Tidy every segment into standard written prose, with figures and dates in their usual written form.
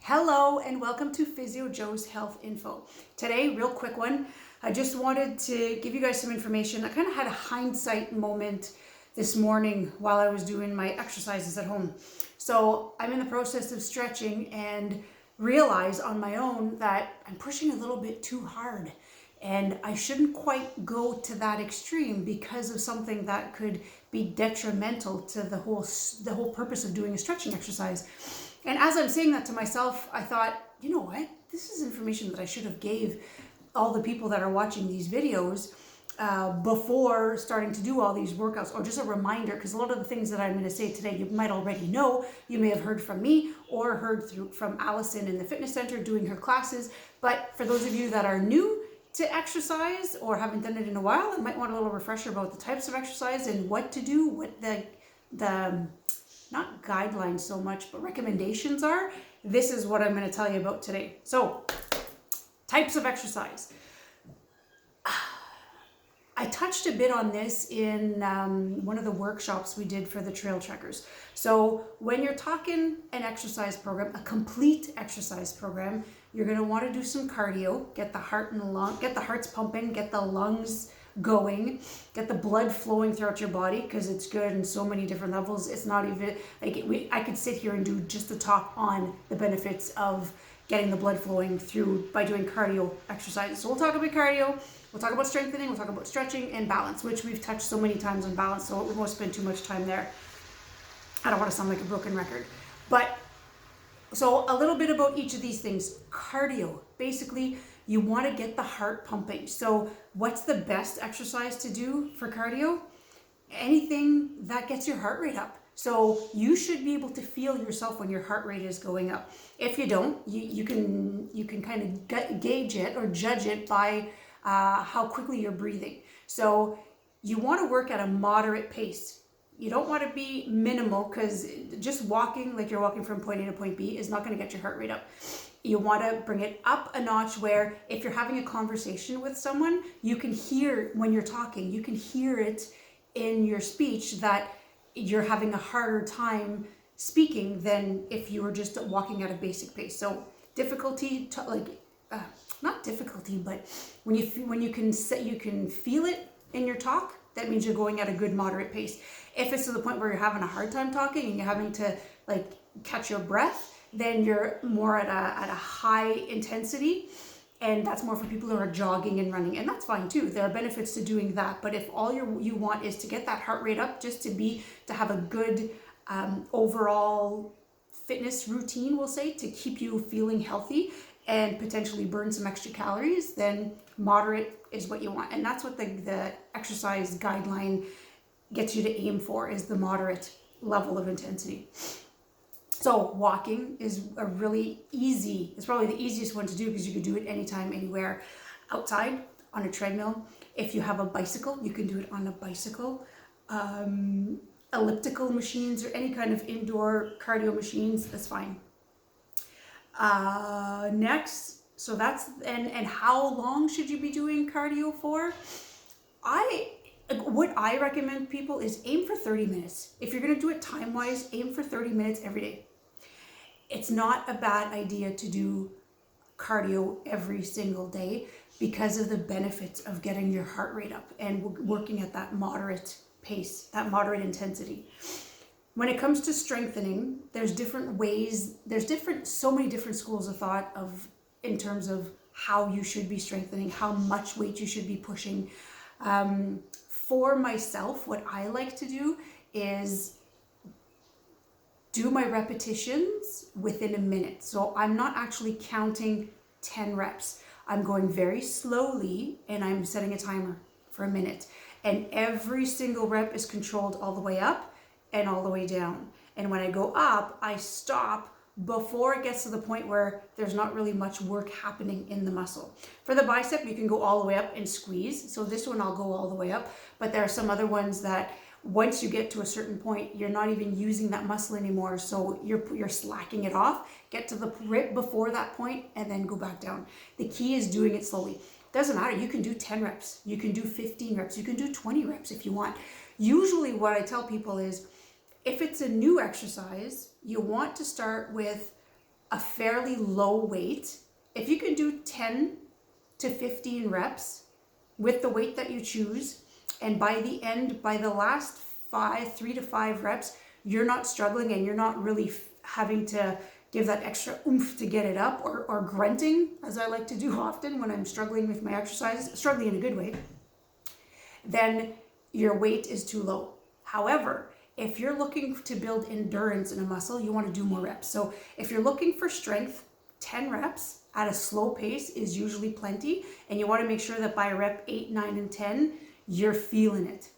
Hello and welcome to PhysioJo's Health Info. Today, real quick one, I just wanted to give you guys some information. I kind of had a hindsight moment this morning while I was doing my exercises at home. So I'm in the process of stretching and realize on my own that I'm pushing a little bit too hard. And I shouldn't quite go to that extreme because of something that could be detrimental to the whole purpose of doing a stretching exercise. And as I'm saying that to myself, I thought, you know what? This is information that I should have gave all the people that are watching these videos before starting to do all these workouts, or just a reminder, because a lot of the things that I'm going to say today you might already know. You may have heard from me or heard from Allison in the fitness center doing her classes. But for those of you that are new to exercise or haven't done it in a while and might want a little refresher about the types of exercise and what to do, what the not guidelines so much, but recommendations are, this is what I'm going to tell you about today. So, types of exercise. I touched a bit on this in one of the workshops we did for the trail trekkers. So when you're talking an exercise program, a complete exercise program, you're going to want to do some cardio, get the heart's pumping, get the lungs going, get the blood flowing throughout your body, because it's good in so many different levels. It's not even like I could sit here and do just a talk on the benefits of getting the blood flowing through by doing cardio exercises. So we'll talk about cardio, we'll talk about strengthening, we'll talk about stretching and balance, which we've touched so many times on balance, so we won't spend too much time there. I don't want to sound like a broken record. But so a little bit about each of these things. Cardio, basically you want to get the heart pumping. So what's the best exercise to do for cardio? Anything that gets your heart rate up. So you should be able to feel yourself when your heart rate is going up. If you don't, you can kind of gauge it or judge it by how quickly you're breathing. So you want to work at a moderate pace. You don't want to be minimal, because just walking like you're walking from point A to point B is not going to get your heart rate up. You want to bring it up a notch where if you're having a conversation with someone, you can hear when you're talking, you can hear it in your speech that you're having a harder time speaking than if you were just walking at a basic pace. So difficulty to not difficulty, but when you can feel it in your talk, that means you're going at a good moderate pace. If it's to the point where you're having a hard time talking and you're having to catch your breath, then you're more at a high intensity, and that's more for people who are jogging and running, and that's fine too. There are benefits to doing that, but if all you want is to get that heart rate up, just to have a good overall fitness routine, we'll say, to keep you feeling healthy and potentially burn some extra calories, then moderate is what you want. And that's what the exercise guideline gets you to aim for, is the moderate level of intensity. So walking is it's probably the easiest one to do, because you can do it anytime, anywhere, outside, on a treadmill. If you have a bicycle, you can do it on a bicycle. Elliptical machines or any kind of indoor cardio machines, that's fine. Next, so that's, and how long should you be doing cardio for? What I recommend people is aim for 30 minutes. If you're going to do it time-wise, aim for 30 minutes every day. It's not a bad idea to do cardio every single day because of the benefits of getting your heart rate up and working at that moderate pace, that moderate intensity. When it comes to strengthening, there's different ways, so many different schools of thought in terms of how you should be strengthening, how much weight you should be pushing. For myself, what I like to do is do my repetitions within a minute. So I'm not actually counting 10 reps. I'm going very slowly and I'm setting a timer for a minute. And every single rep is controlled all the way up and all the way down. And when I go up, I stop before it gets to the point where there's not really much work happening in the muscle. For the bicep, you can go all the way up and squeeze. So this one I'll go all the way up, but there are some other ones that once you get to a certain point, you're not even using that muscle anymore. So you're slacking it off, get to the rip before that point and then go back down. The key is doing it slowly. Doesn't matter. You can do 10 reps, you can do 15 reps, you can do 20 reps if you want. Usually what I tell people is, if it's a new exercise, you want to start with a fairly low weight. If you can do 10 to 15 reps with the weight that you choose, and by the end, by the last 3 to 5 reps, you're not struggling and you're not really having to give that extra oomph to get it up, or grunting, as I like to do often when I'm struggling with my exercises, struggling in a good way, then your weight is too low. However, if you're looking to build endurance in a muscle, you want to do more reps. So if you're looking for strength, 10 reps at a slow pace is usually plenty, and you want to make sure that by rep 8, 9, and 10, you're feeling it.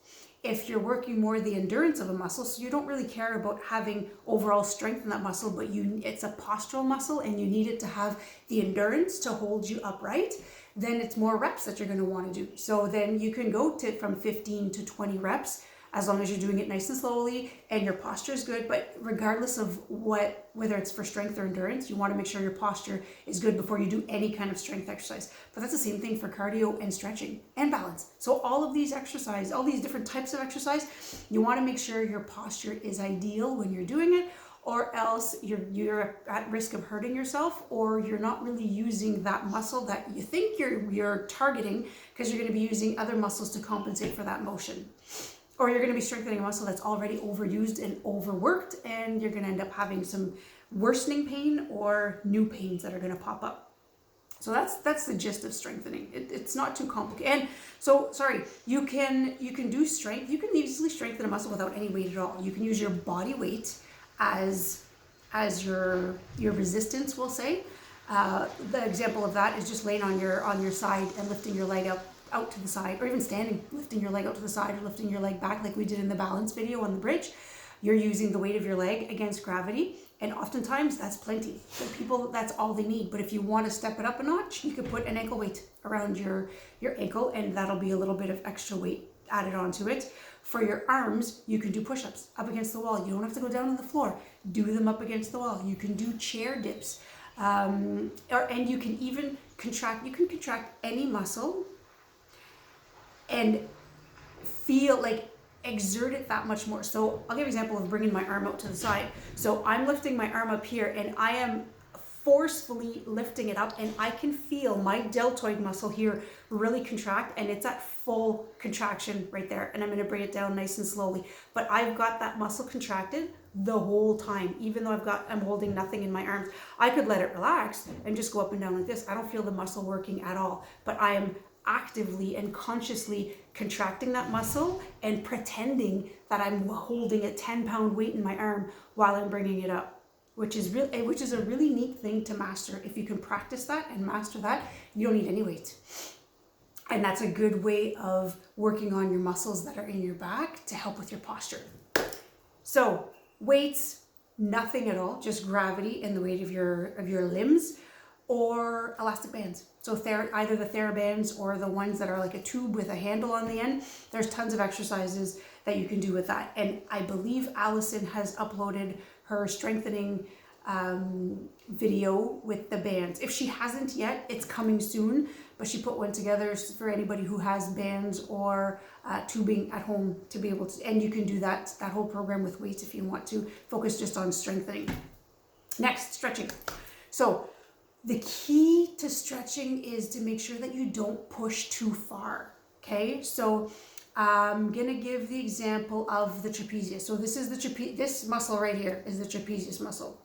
If you're working more the endurance of a muscle, so you don't really care about having overall strength in that muscle, but it's a postural muscle and you need it to have the endurance to hold you upright, then it's more reps that you're going to want to do. So then you can go from 15 to 20 reps, as long as you're doing it nice and slowly and your posture is good. But regardless of whether it's for strength or endurance, you want to make sure your posture is good before you do any kind of strength exercise. But that's the same thing for cardio and stretching and balance. So all of these exercises, all these different types of exercise, you want to make sure your posture is ideal when you're doing it, or else you're at risk of hurting yourself, or you're not really using that muscle that you think you're targeting, because you're going to be using other muscles to compensate for that motion. Or you're going to be strengthening a muscle that's already overused and overworked, and you're going to end up having some worsening pain or new pains that are going to pop up. So that's the gist of strengthening. It's not too complicated. And so, you can do strength. You can easily strengthen a muscle without any weight at all. You can use your body weight as your resistance, we'll say. The example of that is just laying on your side and lifting your leg up out to the side, or even standing, lifting your leg out to the side or lifting your leg back like we did in the balance video on the bridge. You're using the weight of your leg against gravity, and oftentimes that's plenty. For people, that's all they need. But if you want to step it up a notch, you could put an ankle weight around your ankle, and that'll be a little bit of extra weight added onto it. For your arms, you can do push-ups up against the wall. You don't have to go down to the floor. Do them up against the wall. You can do chair dips, and you can even contract. You can contract any muscle and feel like exert it that much more. So I'll give an example of bringing my arm out to the side. So I'm lifting my arm up here, and I am forcefully lifting it up, and I can feel my deltoid muscle here really contract, and it's at full contraction right there. And I'm going to bring it down nice and slowly, but I've got that muscle contracted the whole time, even though I'm holding nothing in my arms. I could let it relax and just go up and down like this. I don't feel the muscle working at all, but I am actively and consciously contracting that muscle and pretending that I'm holding a 10-pound weight in my arm while I'm bringing it up, which is a really neat thing to master. If you can practice that and master that, you don't need any weight. And that's a good way of working on your muscles that are in your back to help with your posture. So weights, nothing at all, just gravity and the weight of your limbs, or elastic bands. So either the TheraBands or the ones that are like a tube with a handle on the end. There's tons of exercises that you can do with that. And I believe Allison has uploaded her strengthening video with the bands. If she hasn't yet, it's coming soon, but she put one together for anybody who has bands or tubing at home to be able to, and you can do that whole program with weights if you want to focus just on strengthening. Next, stretching. So the key to stretching is to make sure that you don't push too far, okay? So I'm gonna give the example of the trapezius. So this is this muscle right here is the trapezius muscle.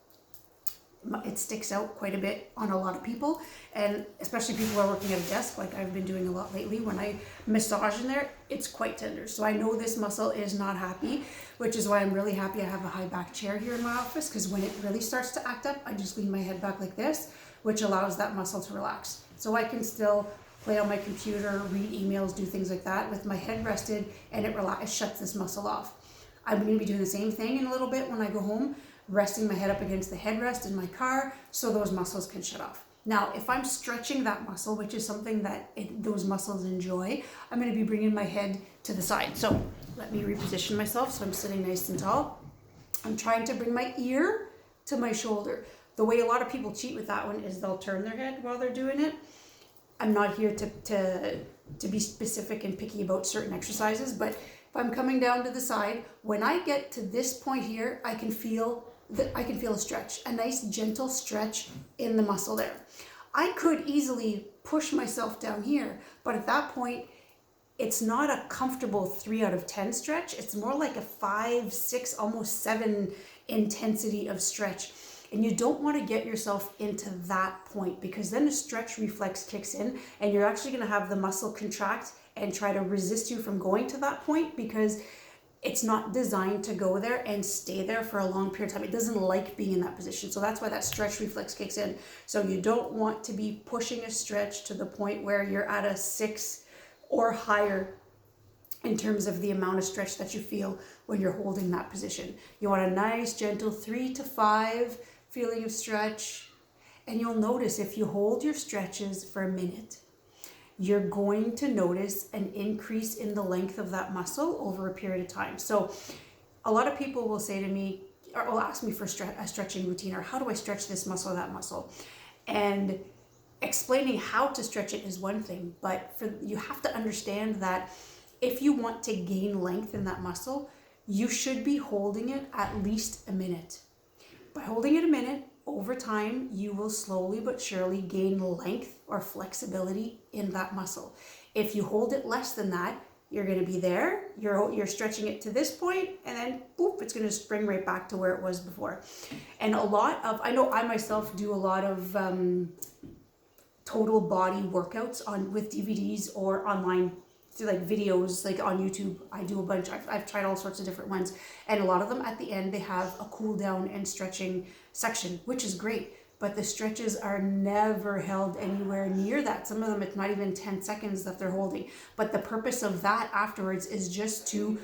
It sticks out quite a bit on a lot of people, and especially people who are working at a desk, like I've been doing a lot lately. When I massage in there, it's quite tender. So I know this muscle is not happy, which is why I'm really happy I have a high back chair here in my office, because when it really starts to act up, I just lean my head back like this, which allows that muscle to relax. So I can still play on my computer, read emails, do things like that with my head rested, and it shuts this muscle off. I'm going to be doing the same thing in a little bit when I go home, resting my head up against the headrest in my car so those muscles can shut off. Now, if I'm stretching that muscle, which is something that those muscles enjoy, I'm going to be bringing my head to the side. So let me reposition myself so I'm sitting nice and tall. I'm trying to bring my ear to my shoulder. The way a lot of people cheat with that one is they'll turn their head while they're doing it. I'm not here to be specific and picky about certain exercises, but if I'm coming down to the side, when I get to this point here, I can feel I can feel a stretch, a nice gentle stretch in the muscle there. I could easily push myself down here, but at that point, it's not a comfortable 3 out of 10 stretch. It's more like a 5, 6, almost 7 intensity of stretch. And you don't want to get yourself into that point, because then a stretch reflex kicks in and you're actually going to have the muscle contract and try to resist you from going to that point, because it's not designed to go there and stay there for a long period of time. It doesn't like being in that position. So that's why that stretch reflex kicks in. So you don't want to be pushing a stretch to the point where you're at a 6 or higher in terms of the amount of stretch that you feel when you're holding that position. You want a nice, gentle 3 to 5 feeling of stretch. And you'll notice if you hold your stretches for a minute, you're going to notice an increase in the length of that muscle over a period of time. So a lot of people will say to me, or will ask me for a stretching routine, or how do I stretch this muscle or that muscle? And explaining how to stretch it is one thing, but you have to understand that if you want to gain length in that muscle, you should be holding it at least a minute. By holding it a minute, over time, you will slowly but surely gain length or flexibility in that muscle. If you hold it less than that, you're going to be there, you're stretching it to this point, and then boop, it's going to spring right back to where it was before. And I know I myself do a lot of total body workouts with DVDs or online through like videos, like on YouTube. I do a bunch. I've tried all sorts of different ones, and a lot of them at the end they have a cool down and stretching section, which is great, but the stretches are never held anywhere near that. Some of them, it's not even 10 seconds that they're holding, but the purpose of that afterwards is just to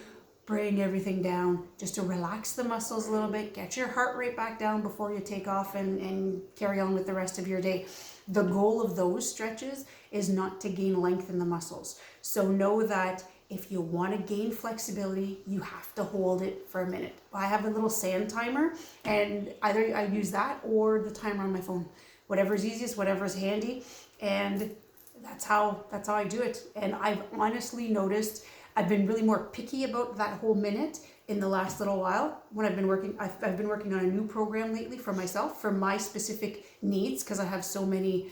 bring everything down, just to relax the muscles a little bit, get your heart rate back down before you take off and carry on with the rest of your day. The goal of those stretches is not to gain length in the muscles. So know that if you want to gain flexibility, you have to hold it for a minute. I have a little sand timer, and either I use that or the timer on my phone. Whatever's easiest, whatever's handy, and that's how I do it. And I've honestly noticed I've been really more picky about that whole minute in the last little while. When I've been working on a new program lately for myself, for my specific needs, because I have so many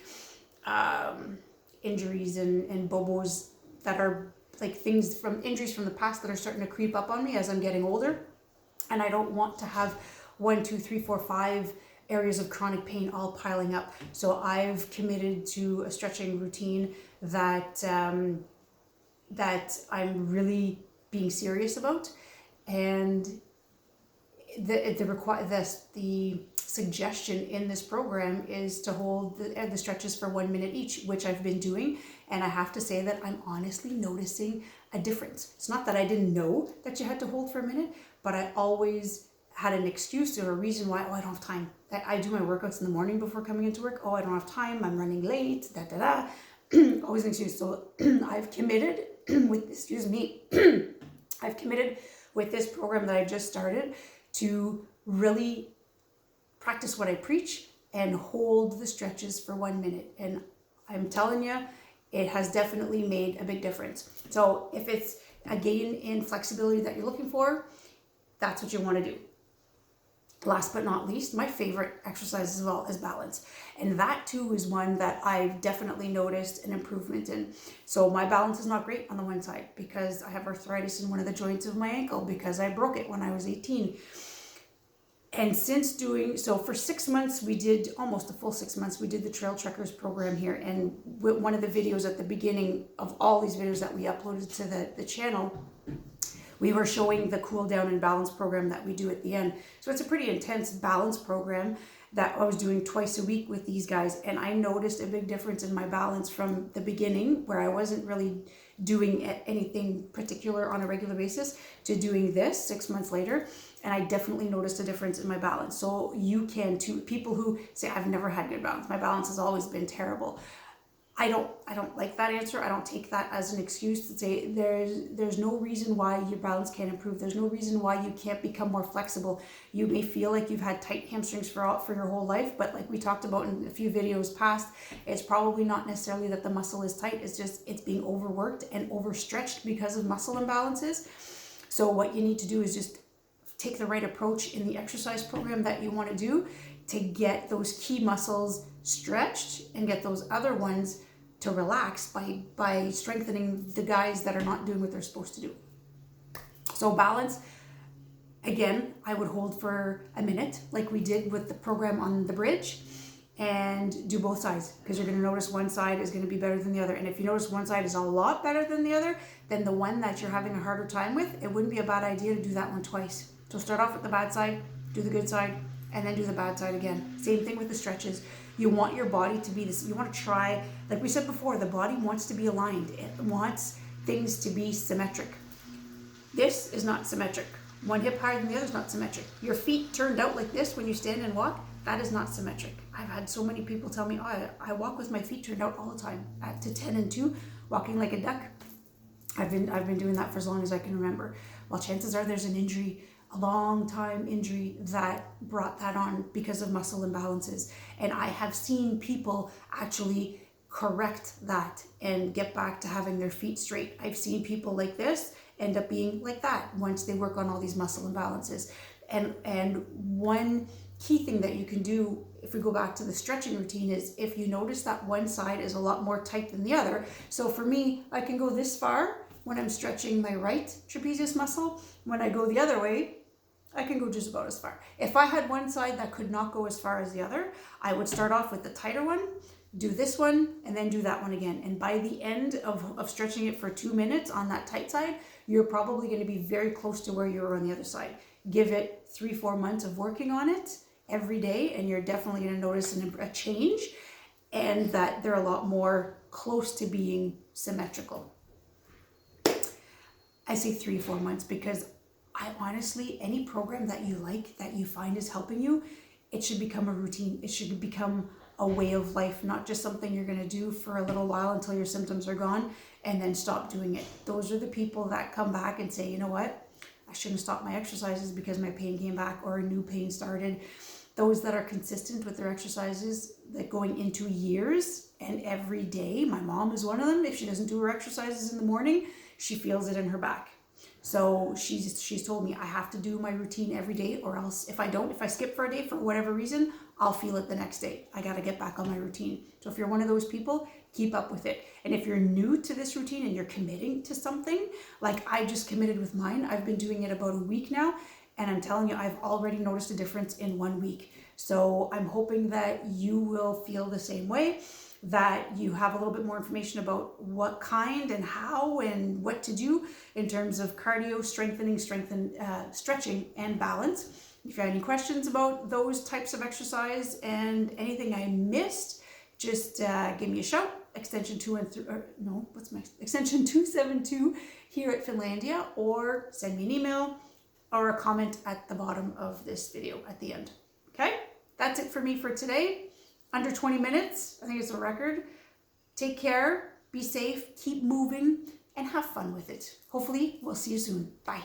injuries and bobos that are like things from injuries from the past that are starting to creep up on me as I'm getting older. And I don't want to have 1, 2, 3, 4, 5 areas of chronic pain all piling up. So I've committed to a stretching routine that I'm really being serious about. And the suggestion in this program is to hold the stretches for 1 minute each, which I've been doing. And I have to say that I'm honestly noticing a difference. It's not that I didn't know that you had to hold for a minute, but I always had an excuse or a reason why. I don't have time. I do my workouts in the morning before coming into work. I don't have time. I'm running late. Always an excuse. So I've committed with I've committed with this program that I just started to really practice what I preach and hold the stretches for 1 minute. And I'm telling you, it has definitely made a big difference. So if it's a gain in flexibility that you're looking for, that's what you want to do. Last but not least, my favorite exercise as well is balance. And that too is one that I've definitely noticed an improvement in. So my balance is not great on the one side because I have arthritis in one of the joints of my ankle because I broke it when I was 18. And so for 6 months, we did almost a full 6 months, we did the Trail Trekkers program here. And one of the videos at the beginning of all these videos that we uploaded to the channel, we were showing the cool down and balance program that we do at the end. So it's a pretty intense balance program that I was doing twice a week with these guys. And I noticed a big difference in my balance from the beginning, where I wasn't really doing anything particular on a regular basis, to doing this 6 months later. And I definitely noticed a difference in my balance. So you can too. People who say, I've never had good balance. My balance has always been terrible. I don't like that answer. I don't take that as an excuse to say there's no reason why your balance can't improve. There's no reason why you can't become more flexible. You may feel like you've had tight hamstrings for your whole life, but like we talked about in a few videos past, it's probably not necessarily that the muscle is tight. It's just it's being overworked and overstretched because of muscle imbalances. So what you need to do is just take the right approach in the exercise program that you want to do to get those key muscles stretched and get those other ones to relax by strengthening the guys that are not doing what they're supposed to do. So balance, again, I would hold for a minute like we did with the program on the bridge, and do both sides, because you're going to notice one side is going to be better than the other. And if you notice one side is a lot better than the other, then the one that you're having a harder time with, it wouldn't be a bad idea to do that one twice. So start off with the bad side, do the good side, and then do the bad side again. Same thing with the stretches. You want your body to be this, you want to try, like we said before, the body wants to be aligned. It wants things to be symmetric. This is not symmetric. One hip higher than the other is not symmetric. Your feet turned out like this when you stand and walk, that is not symmetric. I've had so many people tell me, oh, I walk with my feet turned out all the time, at to 10 and 2, walking like a duck. I've been doing that for as long as I can remember. Well, chances are there's an injury, a long time injury that brought that on because of muscle imbalances. And I have seen people actually correct that and get back to having their feet straight. I've seen people like this end up being like that once they work on all these muscle imbalances. And one key thing that you can do, if we go back to the stretching routine, is if you notice that one side is a lot more tight than the other. So for me, I can go this far when I'm stretching my right trapezius muscle. When I go the other way, I can go just about as far. If I had one side that could not go as far as the other, I would start off with the tighter one, do this one, and then do that one again. And by the end of stretching it for 2 minutes on that tight side, you're probably going to be very close to where you were on the other side. Give it 3-4 months of working on it every day, and you're definitely going to notice a change, and that they're a lot more close to being symmetrical. I say 3-4 months because I honestly, any program that you like, that you find is helping you, it should become a routine. It should become a way of life, not just something you're going to do for a little while until your symptoms are gone and then stop doing it. Those are the people that come back and say, you know what, I shouldn't stop my exercises because my pain came back or a new pain started. Those that are consistent with their exercises, that going into years and every day. My mom is one of them. If she doesn't do her exercises in the morning, she feels it in her back. So she's told me I have to do my routine every day, or else if I skip for a day for whatever reason, I'll feel it the next day. I got to get back on my routine. So if you're one of those people, keep up with it. And if you're new to this routine and you're committing to something, like I just committed with mine, I've been doing it about a week now, and I'm telling you, I've already noticed a difference in 1 week. So I'm hoping that you will feel the same way, that you have a little bit more information about what kind and how and what to do in terms of cardio, stretching, and balance. If you have any questions about those types of exercise and anything I missed, just give me a shout. Extension 272 here at Finlandia, or send me an email or a comment at the bottom of this video at the end. Okay, that's it for me for today. Under 20 minutes, I think it's a record. Take care, be safe, keep moving, and have fun with it. Hopefully, we'll see you soon. Bye.